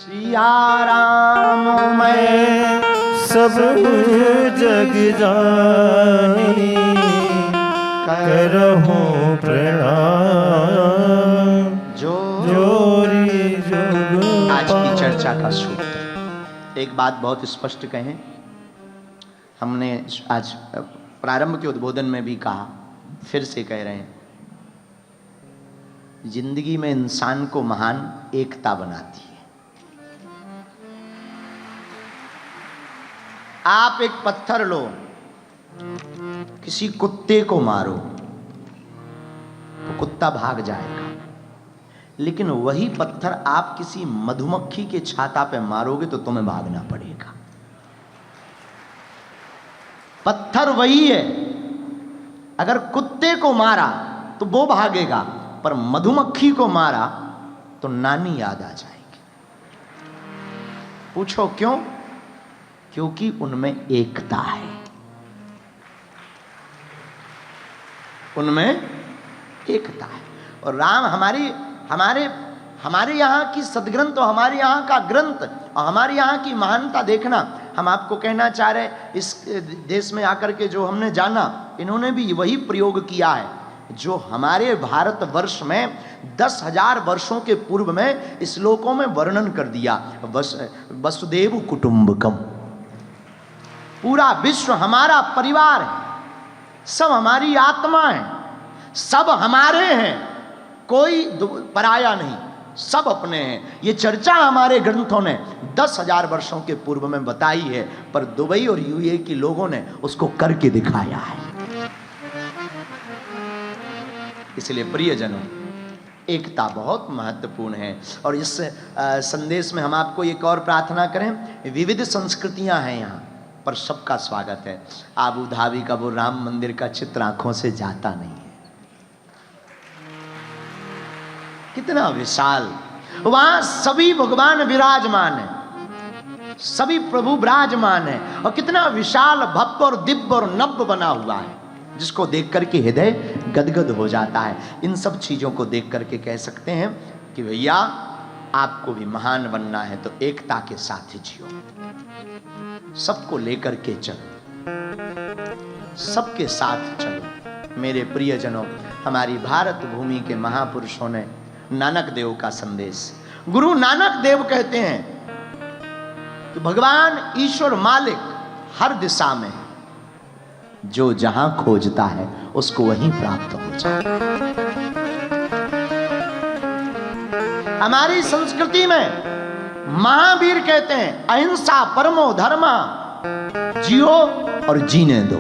सिया राम मैं सब जग जानी करहूँ प्रणाम जोरी जुग। आज की चर्चा का सूत्र, एक बात बहुत स्पष्ट कहें, हमने आज प्रारंभ के उद्बोधन में भी कहा, फिर से कह रहे हैं, जिंदगी में इंसान को महान एकता बनाती है। आप एक पत्थर लो, किसी कुत्ते को मारो तो कुत्ता भाग जाएगा, लेकिन वही पत्थर आप किसी मधुमक्खी के छाता पे मारोगे तो तुम्हें भागना पड़ेगा। पत्थर वही है, अगर कुत्ते को मारा तो वो भागेगा, पर मधुमक्खी को मारा तो नानी याद आ जाएगी। पूछो क्यों? क्योंकि उनमें एकता है, उनमें एकता है। और राम हमारे यहाँ की सदग्रंथ और हमारे यहाँ का ग्रंथ और हमारे यहाँ की महानता देखना। हम आपको कहना चाह रहे, इस देश में आकर के जो हमने जाना, इन्होंने भी वही प्रयोग किया है जो हमारे भारतवर्ष में 10,000 वर्षों के पूर्व में श्लोकों में वर्णन कर दिया। वसुदेव कुटुंबकम, पूरा विश्व हमारा परिवार है, सब हमारी आत्मा है, सब हमारे हैं, कोई पराया नहीं, सब अपने हैं। ये चर्चा हमारे ग्रंथों ने 10,000 वर्षों के पूर्व में बताई है, पर दुबई और यूएई के लोगों ने उसको करके दिखाया है। इसलिए प्रियजनों, एकता बहुत महत्वपूर्ण है। और इस संदेश में हम आपको एक और प्रार्थना करें, विविध संस्कृतियां हैं यहाँ पर सबका स्वागत है। आबू धाबी का वो राम मंदिर का चित्र आंखों से जाता नहीं है, कितना विशाल, वहां सभी भगवान विराजमान है, सभी प्रभु विराजमान है, और कितना विशाल भव्य और दिव्य और नव्य बना हुआ है, जिसको देख करके हृदय गदगद हो जाता है। इन सब चीजों को देख करके कह सकते हैं कि भैया, आपको भी महान बनना है तो एकता के साथ ही जियो, सबको लेकर के चलो, सबके साथ चलो। मेरे प्रियजनों, हमारी भारत भूमि के महापुरुषों ने नानक देव का संदेश, गुरु नानक देव कहते हैं कि भगवान ईश्वर मालिक हर दिशा में है, जो जहां खोजता है उसको वहीं प्राप्त हो जाए। हमारी संस्कृति में महावीर कहते हैं, अहिंसा परमो धर्मा, जियो और जीने दो।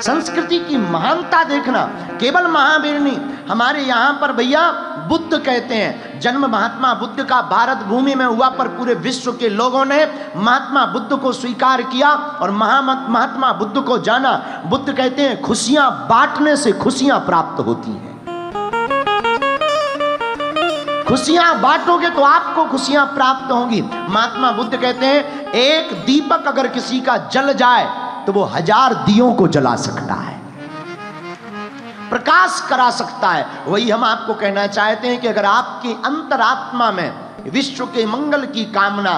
संस्कृति की महानता देखना, केवल महावीर नहीं, हमारे यहां पर भैया बुद्ध कहते हैं, जन्म महात्मा बुद्ध का भारत भूमि में हुआ, पर पूरे विश्व के लोगों ने महात्मा बुद्ध को स्वीकार किया और महात्मा बुद्ध को जाना। बुद्ध कहते हैं, खुशियां बांटने से खुशियां प्राप्त होती हैं। खुशियां बांटोगे तो आपको खुशियां प्राप्त होंगी। महात्मा बुद्ध कहते हैं, एक दीपक अगर किसी का जल जाए तो वो 1000 दियों को जला सकता है, प्रकाश करा सकता है। वही हम आपको कहना चाहते हैं कि अगर आपकी अंतरात्मा में विश्व के मंगल की कामना,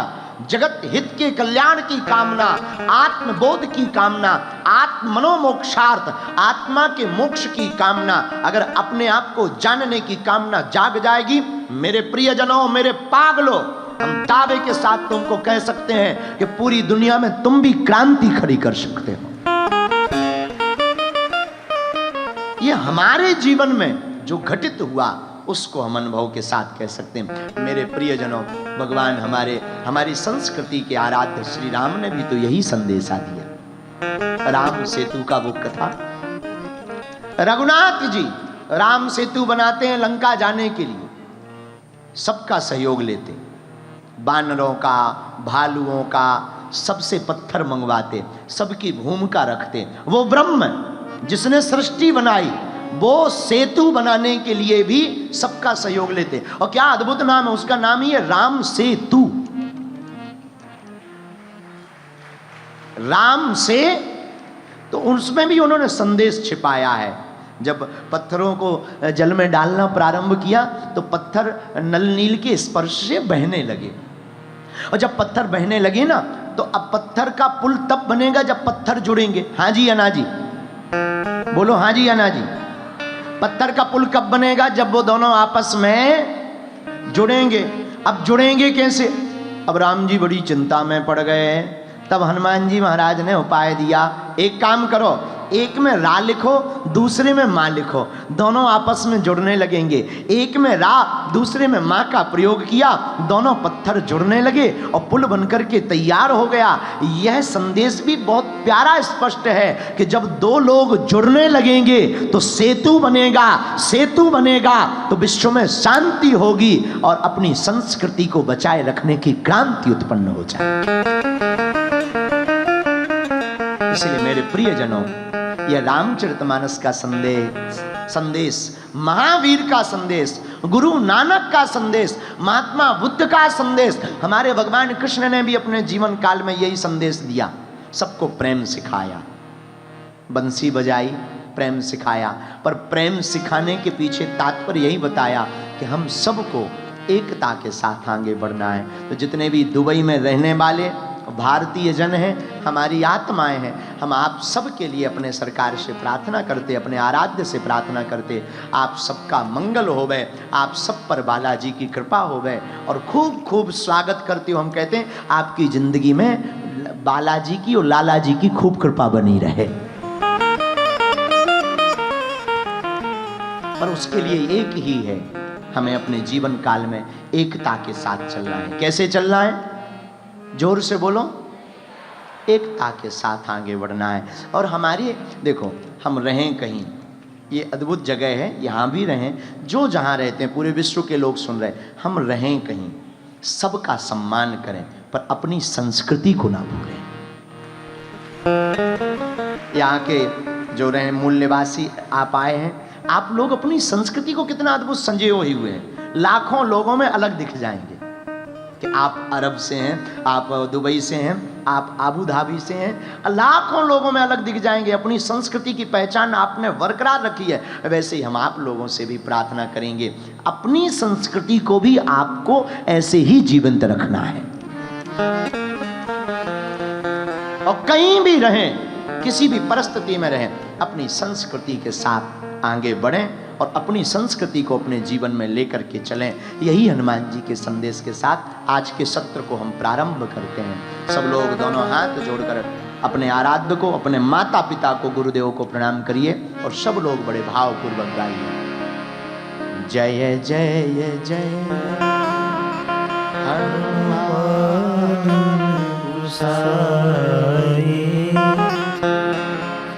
जगत हित के कल्याण की कामना, आत्मबोध की कामना, आत्म मनोमोक्षार्थ, आत्मा के मोक्ष की कामना, अगर अपने आप को जानने की कामना जाग जाएगी, मेरे प्रियजनों, मेरे पागलों, हम दावे के साथ तुमको कह सकते हैं कि पूरी दुनिया में तुम भी क्रांति खड़ी कर सकते हो। ये हमारे जीवन में जो घटित हुआ, उसको हम अनुभव के साथ कह सकते हैं। मेरे प्रियजनों, भगवान हमारी संस्कृति के आराध्य श्री राम ने भी तो यही संदेशा दिया। राम सेतु का वो कथा, रघुनाथ जी राम सेतु बनाते हैं लंका जाने के लिए, सबका सहयोग लेते, बानरों का, भालुओं का, सबसे पत्थर मंगवाते, सबकी भूमिका रखते। वो ब्रह्म जिसने सृष्टि बनाई, वो सेतु बनाने के लिए भी सबका सहयोग लेते। और क्या अद्भुत नाम है उसका, नाम ही है राम सेतु। राम से तो उसमें भी उन्होंने संदेश छिपाया है जब पत्थरों को जल में डालना प्रारंभ किया तो पत्थर नल नील के स्पर्श से बहने लगे, और जब पत्थर बहने लगे ना तो अब पत्थर का पुल तब बनेगा जब पत्थर जुड़ेंगे। हाँ जी या ना जी, बोलो हाँ जी या ना जी। पत्थर का पुल कब बनेगा? जब वो दोनों आपस में जुड़ेंगे। अब जुड़ेंगे कैसे? अब राम जी बड़ी चिंता में पड़ गए। तब हनुमान जी महाराज ने उपाय दिया, एक काम करो, एक में रा लिखो, दूसरे में माँ लिखो, दोनों आपस में जुड़ने लगेंगे। एक में रा, दूसरे में माँ का प्रयोग किया, दोनों पत्थर जुड़ने लगे और पुल बनकर के तैयार हो गया। यह संदेश भी बहुत प्यारा स्पष्ट है कि जब दो लोग जुड़ने लगेंगे तो सेतु बनेगा, सेतु बनेगा तो विश्व में शांति होगी और अपनी संस्कृति को बचाए रखने की क्रांति उत्पन्न हो जाए। इसलिए मेरे प्रियजनों, यह रामचरितमानस का संदेश, महावीर का संदेश, गुरु नानक का संदेश, महात्मा बुद्ध का संदेश, हमारे भगवान कृष्ण ने भी अपने जीवन काल में यही संदेश दिया। सबको प्रेम सिखाया, बंसी बजाई, प्रेम सिखाया, पर प्रेम सिखाने के पीछे तात्पर्य यही बताया कि हम सबको एकता के साथ आगे बढ़ना है। तो जितने भी दुबई में रहने वाले भारतीय जन हैं, हमारी आत्माएं हैं, हम आप सब के लिए अपने सरकार से प्रार्थना करते, अपने आराध्य से प्रार्थना करते, आप सबका मंगल होवे, आप सब पर बालाजी की कृपा होवे और खूब खूब स्वागत करते हो। हम कहते हैं आपकी जिंदगी में बालाजी की और लाला जी की खूब कृपा बनी रहे। पर उसके लिए एक ही है, हमें अपने जीवन काल में एकता के साथ चलना है। कैसे चलना है? जोर से बोलो, एकता के साथ आगे बढ़ना है। और हमारी देखो, हम रहें कहीं, ये अद्भुत जगह है, यहाँ भी रहें, जो जहाँ रहते हैं पूरे विश्व के लोग सुन रहे, हम रहें कहीं, सबका सम्मान करें पर अपनी संस्कृति को ना भूलें। यहाँ के जो रहे मूल निवासी आप आए हैं, आप लोग अपनी संस्कृति को कितना अद्भुत संजोए हुए हैं। लाखों लोगों में अलग दिख जाएंगे कि आप अरब से हैं, आप दुबई से हैं, आप आबू धाबी से हैं, लाखों लोगों में अलग दिख जाएंगे। अपनी संस्कृति की पहचान आपने बरकरार रखी है। वैसे ही हम आप लोगों से भी प्रार्थना करेंगे, अपनी संस्कृति को भी आपको ऐसे ही जीवंत रखना है। और कहीं भी रहें, किसी भी परिस्थिति में रहें, अपनी संस्कृति के साथ आगे बढ़ें और अपनी संस्कृति को अपने जीवन में लेकर के चलें। यही हनुमान जी के संदेश के साथ आज के सत्र को हम प्रारंभ करते हैं। सब लोग दोनों हाथ जोड़कर अपने आराध्य को, अपने माता पिता को, गुरुदेव को प्रणाम करिए और सब लोग बड़े भावपूर्वक गाइए, जय जय जय हनुमान गोसाई,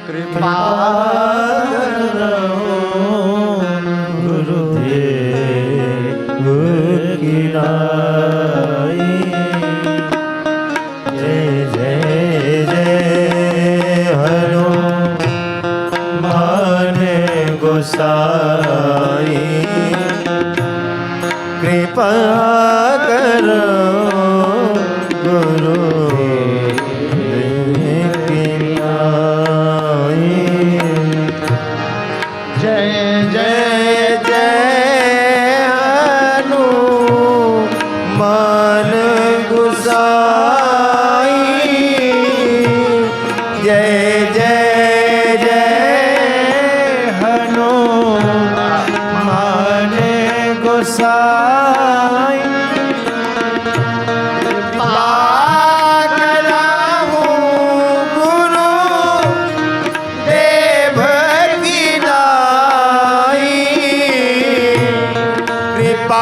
कृपा गोसाई, कृपा करो गुरु की नाई। जय जय जय हनुमान गोसाई, जय जय जय हनुमान गोसाई, कृपा